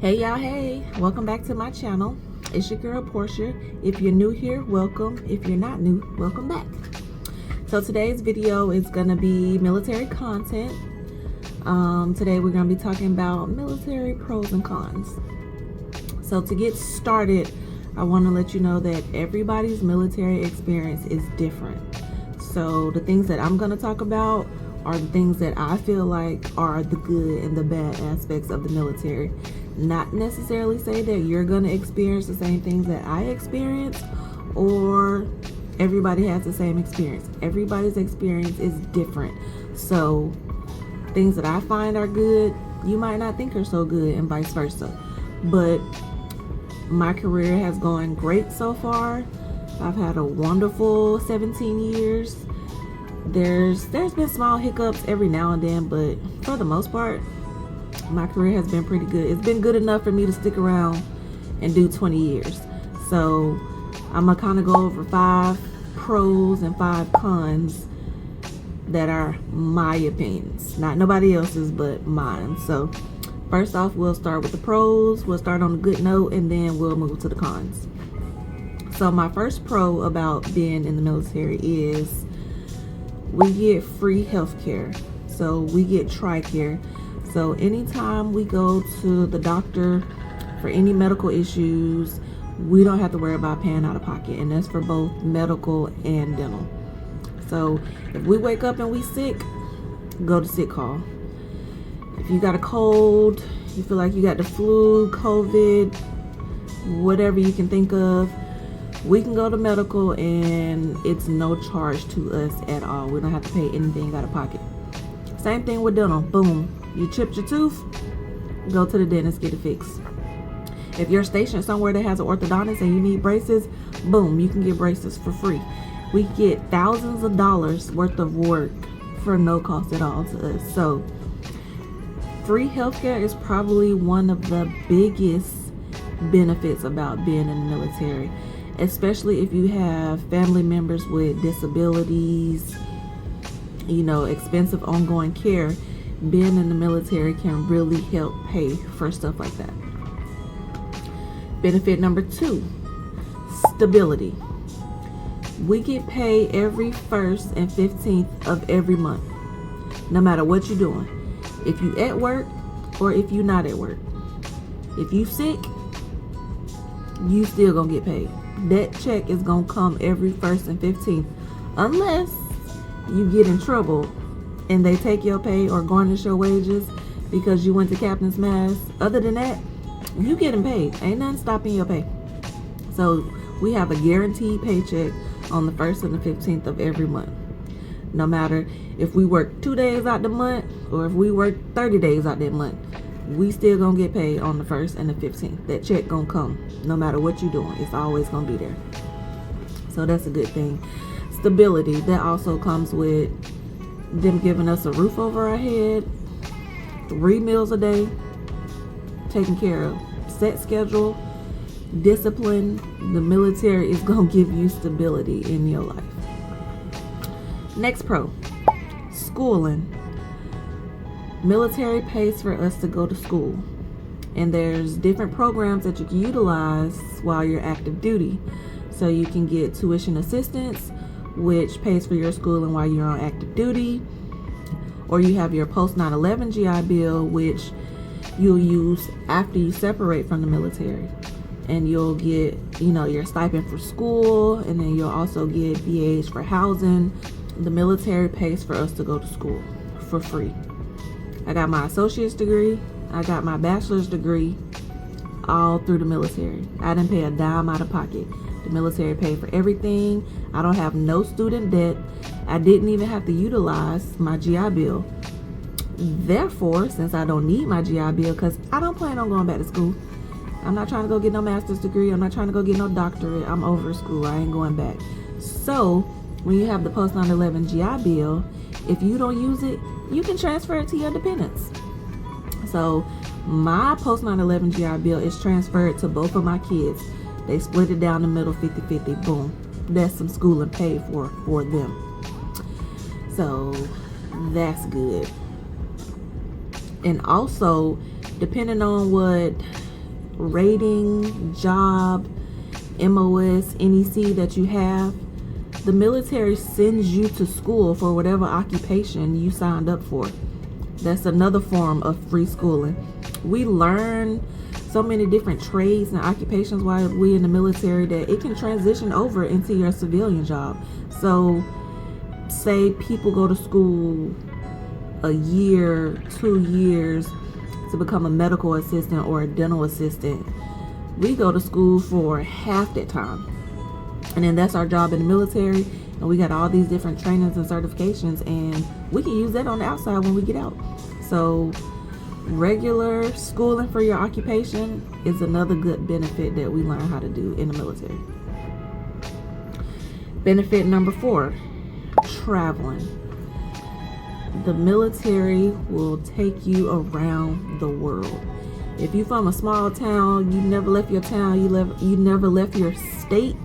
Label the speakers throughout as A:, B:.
A: Hey y'all, hey, welcome back to my channel. It's your girl Portia. If you're new here, welcome. If you're not new, welcome back. So today's video is gonna be military content. Today we're gonna be talking about military pros and cons. So to get started, I want to let you know that everybody's military experience is different. So the things that I'm gonna talk about are the things that I feel like are the good and the bad aspects of the military. Not necessarily say that you're going to experience the same things that I experienced or everybody has the same experience. Everybody's experience is different. So things that I find are good, you might not think are so good, and vice versa. But my career has gone great so far. I've had a wonderful 17 years. There's been small hiccups every now and then, but for the most part, my career has been pretty good. It's been good enough for me to stick around and do 20 years. So I'm gonna kind of go over 5 pros and 5 cons that are my opinions, not nobody else's but mine. So first off, we'll start with the pros. We'll start on a good note and then we'll move to the cons. So my first pro about being in the military is we get free health care. So we get TRICARE. So anytime we go to the doctor for any medical issues, we don't have to worry about paying out of pocket, and that's for both medical and dental. So if we wake up and we sick, go to sick call. If you got a cold, you feel like you got the flu, COVID, whatever you can think of, we can go to medical and it's no charge to us at all. We don't have to pay anything out of pocket. Same thing with dental. Boom. You chipped your tooth, go to the dentist, get it fixed. If you're stationed somewhere that has an orthodontist and you need braces, boom, you can get braces for free. We get thousands of dollars worth of work for no cost at all to us. So free healthcare is probably one of the biggest benefits about being in the military, especially if you have family members with disabilities, expensive ongoing care. Being in the military can really help pay for stuff like that. Benefit number 2, stability. We get paid every 1st and 15th of every month, no matter what you're doing. If you at work or if you not at work. If you sick, you still gonna get paid. That check is gonna come every 1st and 15th, unless you get in trouble and they take your pay or garnish your wages because you went to captain's mast. Other than that, you getting paid. Ain't nothing stopping your pay. So we have a guaranteed paycheck on the 1st and the 15th of every month. No matter if we work 2 days out the month or if we work 30 days out that month, we still gonna get paid on the 1st and the 15th. That check gonna come no matter what you're doing. It's always gonna be there. So that's a good thing. Stability, that also comes with them giving us a roof over our head, 3 meals a day, taken care of, set schedule, discipline. The military is gonna give you stability in your life. Next pro, schooling. Military pays for us to go to school, and there's different programs that you can utilize while you're active duty. So you can get tuition assistance, which pays for your schooling while you're on active duty, or you have your post 9/11 GI Bill, which you'll use after you separate from the military, and you'll get your stipend for school, and then you'll also get VAs for housing. The military pays for us to go to school for free. I got my associate's degree, I got my bachelor's degree, all through the military. I didn't pay a dime out of pocket. The military paid for everything. I don't have no student debt. I didn't even have to utilize my GI Bill. Therefore, since I don't need my GI Bill, because I don't plan on going back to school. I'm not trying to go get no master's degree. I'm not trying to go get no doctorate. I'm over school. I ain't going back. So when you have the post 9/11 GI Bill, if you don't use it, you can transfer it to your dependents. So my post 9/11 GI Bill is transferred to both of my kids. They split it down the middle, 50-50, boom. That's some schooling paid for them. So that's good. And also, depending on what rating, job, MOS, NEC that you have, the military sends you to school for whatever occupation you signed up for. That's another form of free schooling. We learn so many different trades and occupations while we in the military that it can transition over into your civilian job. So say people go to school a year, 2 years to become a medical assistant or a dental assistant. We go to school for half that time, and then that's our job in the military, and we got all these different trainings and certifications, and we can use that on the outside when we get out. So regular schooling for your occupation is another good benefit that we learn how to do in the military. Benefit number 4, traveling. The military will take you around the world. If you're from a small town, you never left your town, you never left your state,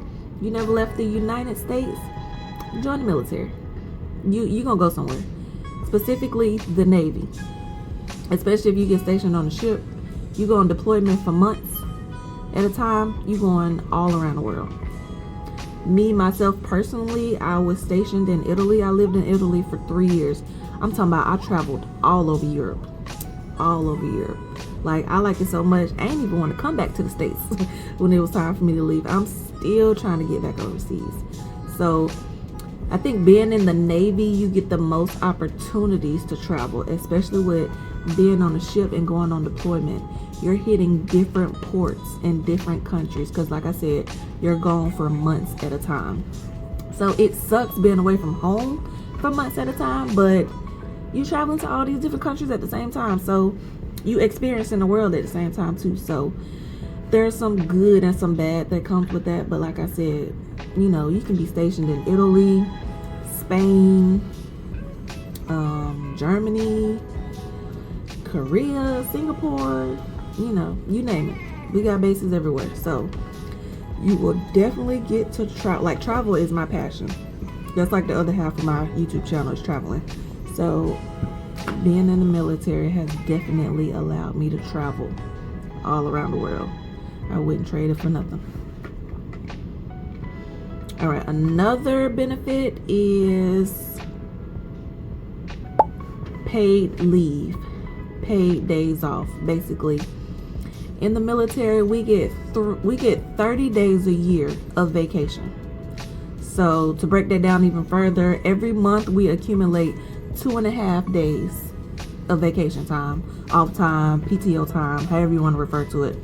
A: you never left the United States, join the military. You gonna go somewhere. Specifically the Navy. Especially if you get stationed on a ship, you go on deployment for months at a time, you going all around the world. Me, myself personally, I was stationed in Italy. I lived in Italy for 3 years. I'm talking about I traveled all over Europe. All over Europe. Like, I like it so much, I ain't even want to come back to the States when it was time for me to leave. I'm still trying to get back overseas. So I think being in the Navy, you get the most opportunities to travel, especially with being on a ship and going on deployment. You're hitting different ports in different countries because, like I said, you're gone for months at a time. So it sucks being away from home for months at a time, but you traveling to all these different countries at the same time, so you experiencing the world at the same time too. So there's some good and some bad that comes with that, but like I said, you know, you can be stationed in Italy, Spain, Germany, Korea, Singapore, you know, you name it. We got bases everywhere. So you will definitely get to travel. Like, travel is my passion. That's like the other half of my YouTube channel is traveling. So being in the military has definitely allowed me to travel all around the world. I wouldn't trade it for nothing. All right, another benefit is paid leave, paid days off. Basically, in the military, we get 30 days a year of vacation. So to break that down even further, every month we accumulate 2.5 days of vacation time, off time, PTO time, however you want to refer to it.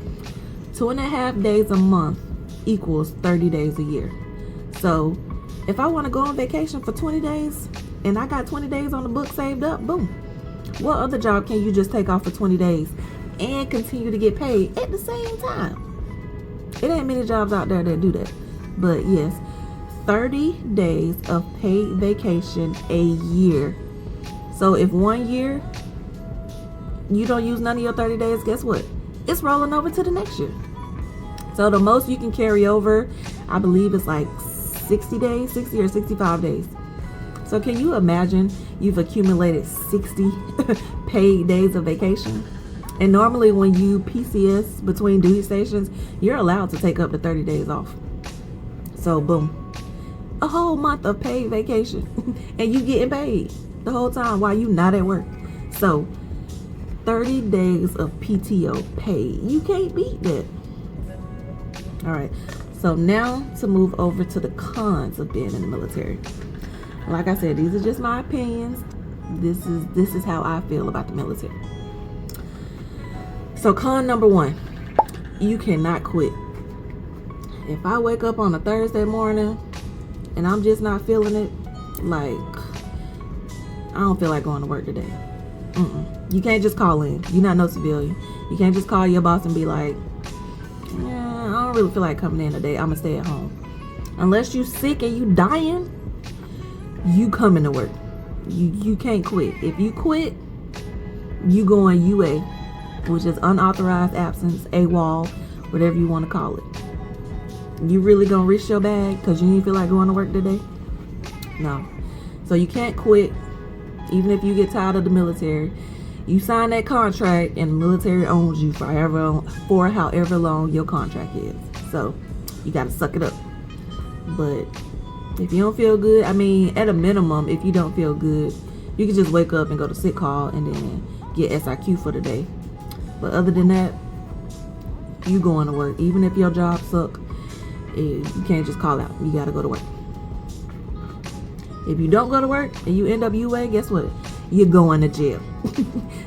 A: 2.5 days a month equals 30 days a year. So if I want to go on vacation for 20 days and I got 20 days on the book saved up, boom. What other job can you just take off for 20 days and continue to get paid at the same time? It ain't many jobs out there that do that. But yes, 30 days of paid vacation a year. So if 1 year you don't use none of your 30 days, guess what? It's rolling over to the next year. So the most you can carry over, I believe, is like 60 days, 60 or 65 days. So can you imagine you've accumulated 60 paid days of vacation? And normally when you PCS between duty stations, you're allowed to take up to 30 days off. So boom, a whole month of paid vacation and you getting paid the whole time while you not at work. So 30 days of PTO paid. You can't beat that. All right, so now to move over to the cons of being in the military. Like I said, these are just my opinions. This is how I feel about the military. So con number 1, you cannot quit. If I wake up on a Thursday morning and I'm just not feeling it, like, I don't feel like going to work today. You can't just call in. You're not no civilian. You can't just call your boss and be like, yeah, I don't really feel like coming in today. I'm gonna stay at home. Unless you sick and you dying, you coming to work. You can't quit. If you quit, you going UA, which is unauthorized absence, AWOL, whatever you want to call it. You really gonna risk your bag because you didn't feel like going to work today? No. So you can't quit. Even if you get tired of the military, You sign that contract and the military owns you for however long your contract is. So you got to suck it up. But if you don't feel good, I mean, at a minimum, if you don't feel good, you can just wake up and go to sick call and then get SIQ for the day. But other than that, you going to work. Even if your job suck, you can't just call out. You got to go to work. If you don't go to work and you end up UA, guess what? You're going to jail.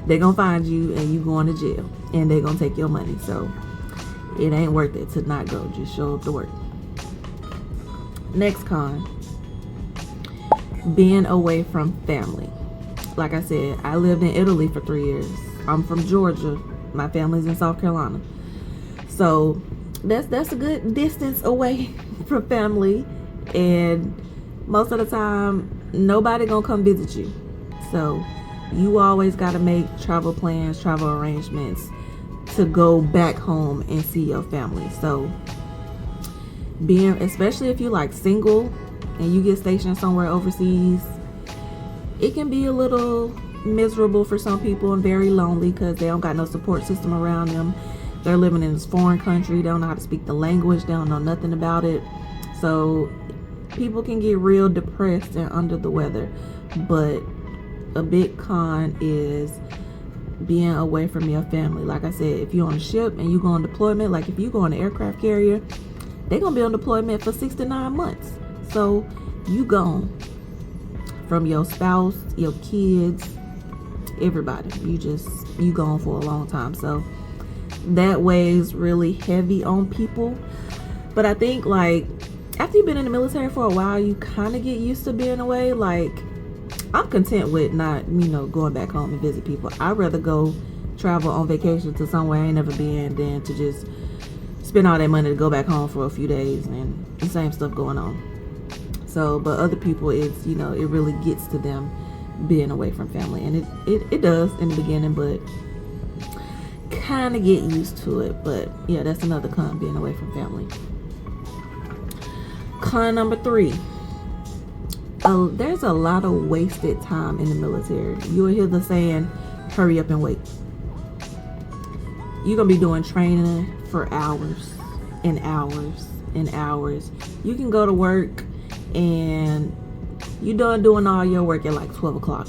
A: They're going to find you and you going to jail. And they're going to take your money. So it ain't worth it to not go. Just show up to work. Next con. Being away from family. Like I said, I lived in Italy for 3 years. I'm from Georgia. My family's in South Carolina. So that's a good distance away from family. And most of the time, nobody gonna come visit you. So you always gotta make travel plans, travel arrangements to go back home and see your family. So especially if you like single and you get stationed somewhere overseas, it can be a little miserable for some people and very lonely because they don't got no support system around them. They're living in this foreign country. They don't know how to speak the language. They don't know nothing about it. So people can get real depressed and under the weather. But a big con is being away from your family. Like I said, if you're on a ship and you go on deployment, like if you go on an aircraft carrier, they're going to be on deployment for 6 to 9 months. So you gone from your spouse, your kids, everybody. You gone for a long time. So that weighs really heavy on people. But I think like after you've been in the military for a while, you kind of get used to being away. Like I'm content with not, going back home and visit people. I'd rather go travel on vacation to somewhere I ain't never been than to just spend all that money to go back home for a few days and the same stuff going on. So, but other people, it's, it really gets to them being away from family. And it does in the beginning, but kind of get used to it. But yeah, that's another con, being away from family. Con number 3. There's a lot of wasted time in the military. You'll hear the saying, hurry up and wait. You're going to be doing training for hours and hours and hours. You can go to work and you're done doing all your work at like 12 o'clock.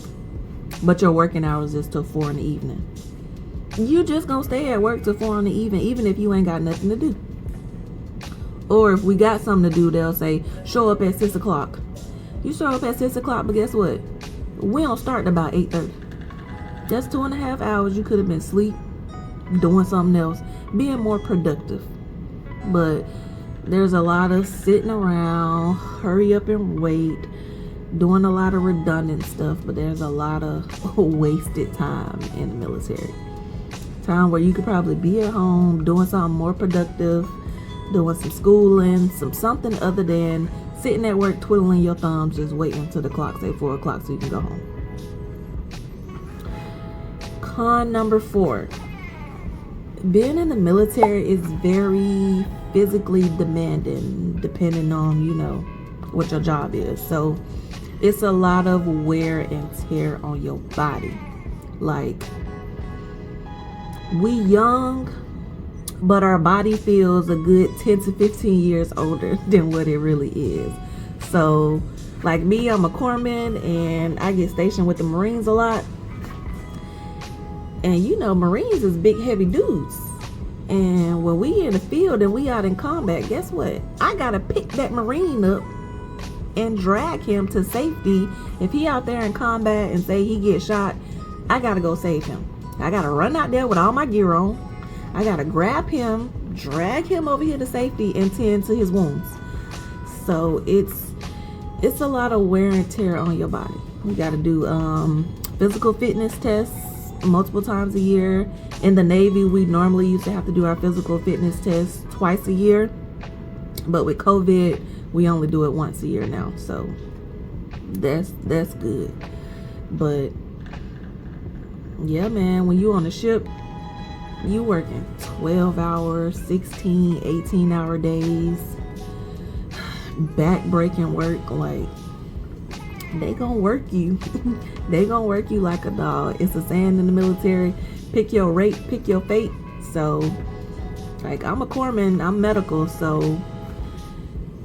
A: But your working hours is till 4 in the evening. You just going to stay at work till 4 in the evening, even if you ain't got nothing to do. Or if we got something to do, they'll say, show up at 6 o'clock. You show up at 6 o'clock, but guess what? We don't start about 8:30. That's 2.5 hours you could have been asleep, doing something else, being more productive. But there's a lot of sitting around, hurry up and wait, doing a lot of redundant stuff, but there's a lot of wasted time in the military. Time where you could probably be at home, doing something more productive, doing some schooling, something other than sitting at work twiddling your thumbs, just waiting until the clock say 4 o'clock so you can go home. Con number 4. Being in the military is very physically demanding, depending on, what your job is. So it's a lot of wear and tear on your body. Like, we young, but our body feels a good 10 to 15 years older than what it really is. So like me, I'm a corpsman and I get stationed with the Marines a lot. And Marines is big heavy dudes. And when we in the field and we out in combat, guess what? I gotta pick that Marine up and drag him to safety. If he out there in combat and say he gets shot, I gotta go save him. I gotta run out there with all my gear on. I gotta grab him, drag him over here to safety, and tend to his wounds. So it's a lot of wear and tear on your body. You gotta do physical fitness tests multiple times a year. In the Navy, we normally used to have to do our physical fitness tests twice a year, but with COVID, we only do it once a year now. So that's good. But yeah, man, when you on the ship, you working 12 hours, 16, 18-hour days, back-breaking work. Like, they gonna work you. They gonna work you like a dog. It's a saying in the military, pick your rate, pick your fate. So like, I'm a corpsman, I'm medical, so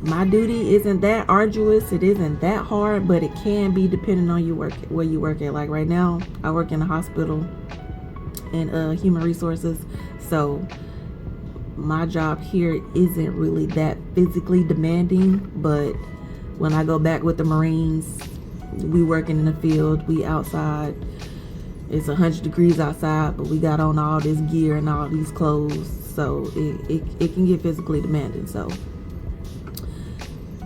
A: my duty isn't that arduous, it isn't that hard, but it can be depending on where you work at. Like right now, I work in a hospital in human resources, so my job here isn't really that physically demanding. But when I go back with the Marines, we working in the field, we outside, it's 100 degrees outside, but we got on all this gear and all these clothes, so it can get physically demanding. So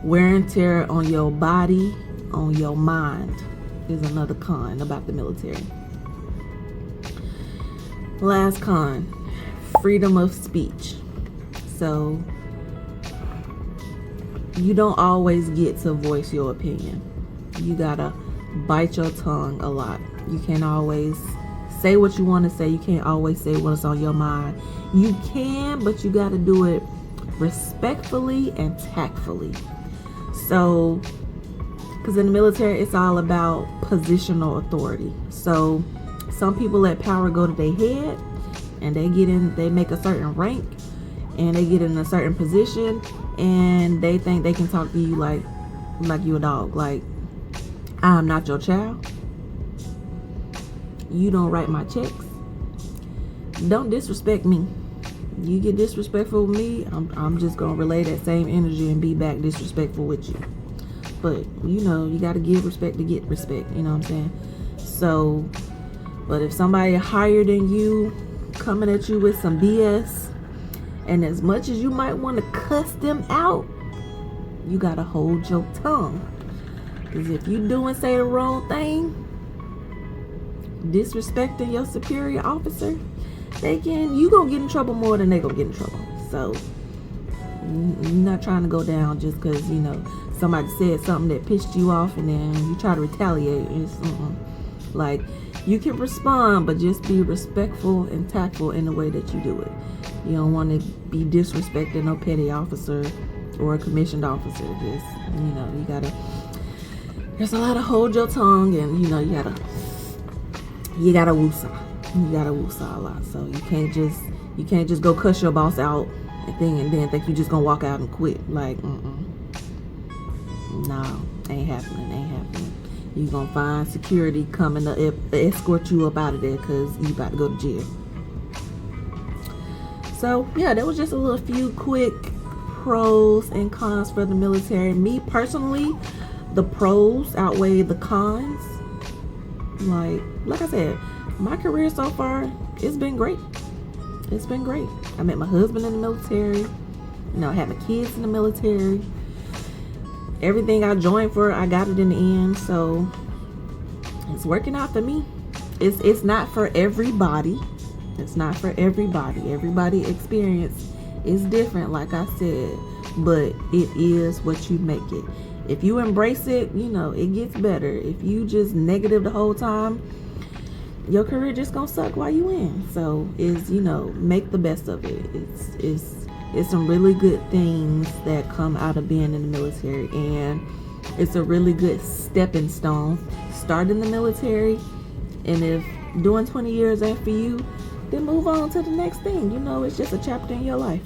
A: wear and tear on your body, on your mind, is another con about the military. Last con, freedom of speech. So you don't always get to voice your opinion. You gotta bite your tongue a lot. You can't always say what you want to say. You can't always say what's on your mind. You can, but you gotta do it respectfully and tactfully. So, because in the military, it's all about positional authority. So some people let power go to their head, and they make a certain rank, and they get in a certain position, and they think they can talk to you like you a dog. Like, I'm not your child. You don't write my checks. Don't disrespect me. You get disrespectful with me, I'm just gonna relay that same energy and be back disrespectful with you. But you know, you gotta give respect to get respect, you know what I'm saying? So, but if somebody higher than you coming at you with some BS, and as much as you might want to cuss them out, you gotta hold your tongue. Because if you do and say the wrong thing, disrespecting your superior officer, you gonna get in trouble more than they gonna get in trouble. So you're not trying to go down just because, you know, somebody said something that pissed you off, and then you try to retaliate. It's like, you can respond, but just be respectful and tactful in the way that you do it. You don't want to be disrespecting no petty officer or a commissioned officer. Just, you know, you gotta, there's a lot of hold your tongue, and you know, you gotta woosah. You gotta woosah a lot. So you can't just go cuss your boss out and then think you just gonna walk out and quit. Like, no, ain't happening. You gonna find security coming to escort you up out of there, because you about to go to jail. So yeah, that was just a few quick pros and cons for the military. Me personally, the pros outweigh the cons. Like I said, my career so far, it's been great. It's been great. I met my husband in the military. You know, I had my kids in the military. Everything I joined for, I got it in the end. So it's working out for me. It's not for everybody. It's not for everybody. Everybody experience is different, like I said. But it is what you make it. If you embrace it, you know, it gets better. If you just negative the whole time, your career just gonna suck while you in. So you know, make the best of it. It's some really good things that come out of being in the military, and it's a really good stepping stone. Start in the military, and if doing 20 years ain't for you, then move on to the next thing. You know, it's just a chapter in your life.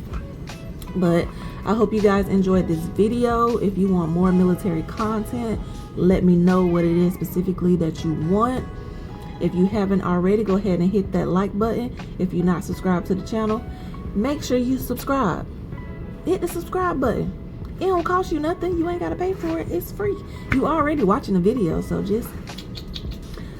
A: But I hope you guys enjoyed this video. If you want more military content, let me know what it is specifically that you want. If you haven't already, go ahead and hit that like button. If you're not subscribed to the channel, make sure you subscribe. Hit the subscribe button. It don't cost you nothing. You ain't got to pay for it. It's free. You already watching the video, so just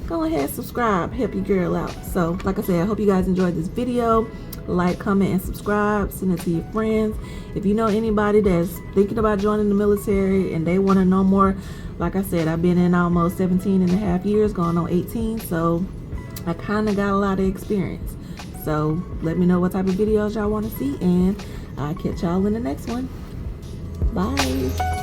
A: go ahead, subscribe, help your girl out. So like I said, I hope you guys enjoyed this video. Like, comment, and subscribe. Send it to your friends. If you know anybody that's thinking about joining the military and they want to know more, like I said, I've been in almost 17 and a half years, going on 18, so I kind of got a lot of experience. So let me know what type of videos y'all want to see, and I'll catch y'all in the next one. Bye.